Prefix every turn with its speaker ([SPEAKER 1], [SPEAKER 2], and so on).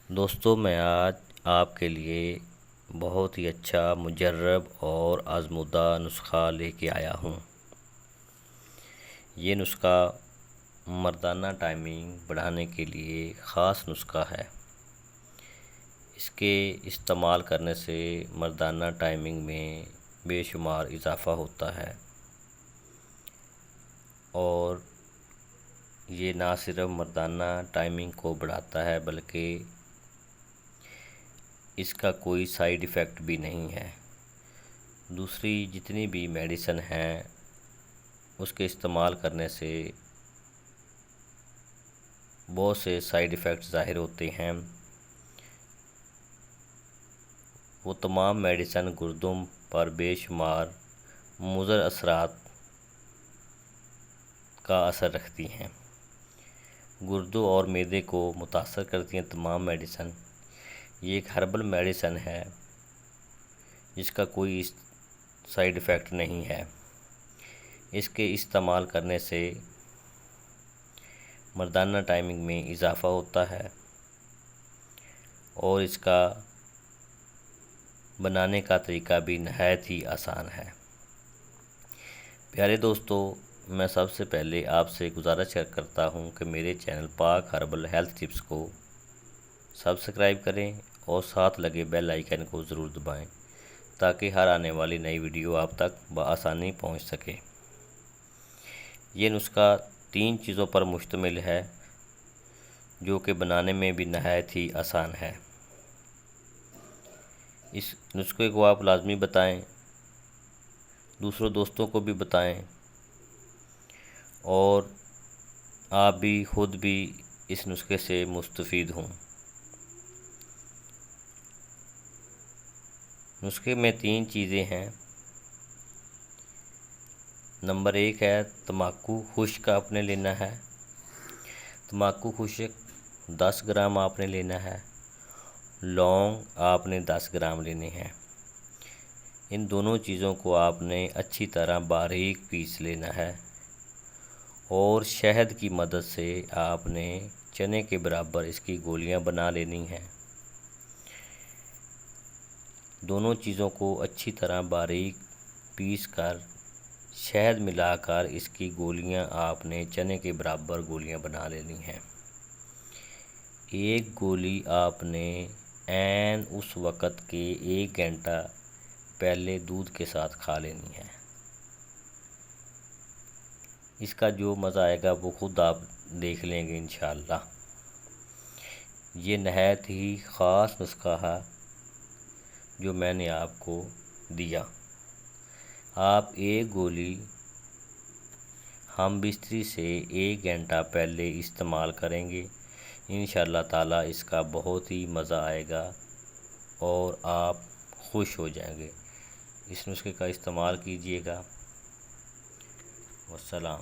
[SPEAKER 1] دوستو میں آج آپ کے لیے بہت ہی اچھا مجرب اور آزمودہ نسخہ لے کے آیا ہوں۔ یہ نسخہ مردانہ ٹائمنگ بڑھانے کے لیے خاص نسخہ ہے۔ اس کے استعمال کرنے سے مردانہ ٹائمنگ میں بے شمار اضافہ ہوتا ہے اور یہ نہ صرف مردانہ ٹائمنگ کو بڑھاتا ہے بلکہ اس کا کوئی سائیڈ ایفیکٹ بھی نہیں ہے۔ دوسری جتنی بھی میڈیسن ہیں اس کے استعمال کرنے سے بہت سے سائیڈ ایفیکٹ ظاہر ہوتے ہیں۔ وہ تمام میڈیسن گردوں پر بے شمار مضر اثرات کا اثر رکھتی ہیں۔ گردوں اور معدے کو متاثر کرتی ہیں تمام میڈیسن۔ یہ ایک ہربل میڈیسن ہے جس کا کوئی سائیڈ ایفیکٹ نہیں ہے۔ اس کے استعمال کرنے سے مردانہ ٹائمنگ میں اضافہ ہوتا ہے اور اس کا بنانے کا طریقہ بھی نہایت ہی آسان ہے۔ پیارے دوستو، میں سب سے پہلے آپ سے گزارش کرتا ہوں کہ میرے چینل پاک ہربل ہیلتھ ٹپس کو سبسکرائب کریں اور ساتھ لگے بیل آئیکن کو ضرور دبائیں تاکہ ہر آنے والی نئی ویڈیو آپ تک بآسانی پہنچ سکے۔ یہ نسخہ 3 چیزوں پر مشتمل ہے جو کہ بنانے میں بھی نہایت ہی آسان ہے۔ اس نسخے کو آپ لازمی بتائیں، دوسروں دوستوں کو بھی بتائیں اور آپ بھی خود بھی اس نسخے سے مستفید ہوں۔ نسخے میں 3 چیزیں ہیں۔ نمبر 1 ہے تمباکو خشک آپ نے لینا ہے۔ تمباکو خشک 10 گرام آپ نے لینا ہے۔ لونگ آپ نے 10 گرام لینے ہیں۔ ان دونوں چیزوں کو آپ نے اچھی طرح باریک پیس لینا ہے اور شہد کی مدد سے آپ نے چنے کے برابر اس کی گولیاں بنا لینی ہیں۔ دونوں چیزوں کو اچھی طرح باریک پیس کر شہد ملا کر اس کی گولیاں آپ نے چنے کے برابر گولیاں بنا لینی ہیں۔ ایک گولی آپ نے عین اس وقت کے 1 گھنٹہ پہلے دودھ کے ساتھ کھا لینی ہے۔ اس کا جو مزہ آئے گا وہ خود آپ دیکھ لیں گے انشاءاللہ۔ یہ نہایت ہی خاص نسخہ ہے جو میں نے آپ کو دیا۔ آپ ایک گولی ہم بستری سے 1 گھنٹہ پہلے استعمال کریں گے، انشاءاللہ تعالی اس کا بہت ہی مزہ آئے گا اور آپ خوش ہو جائیں گے۔ اس نسخے کا استعمال کیجیے گا۔ والسلام۔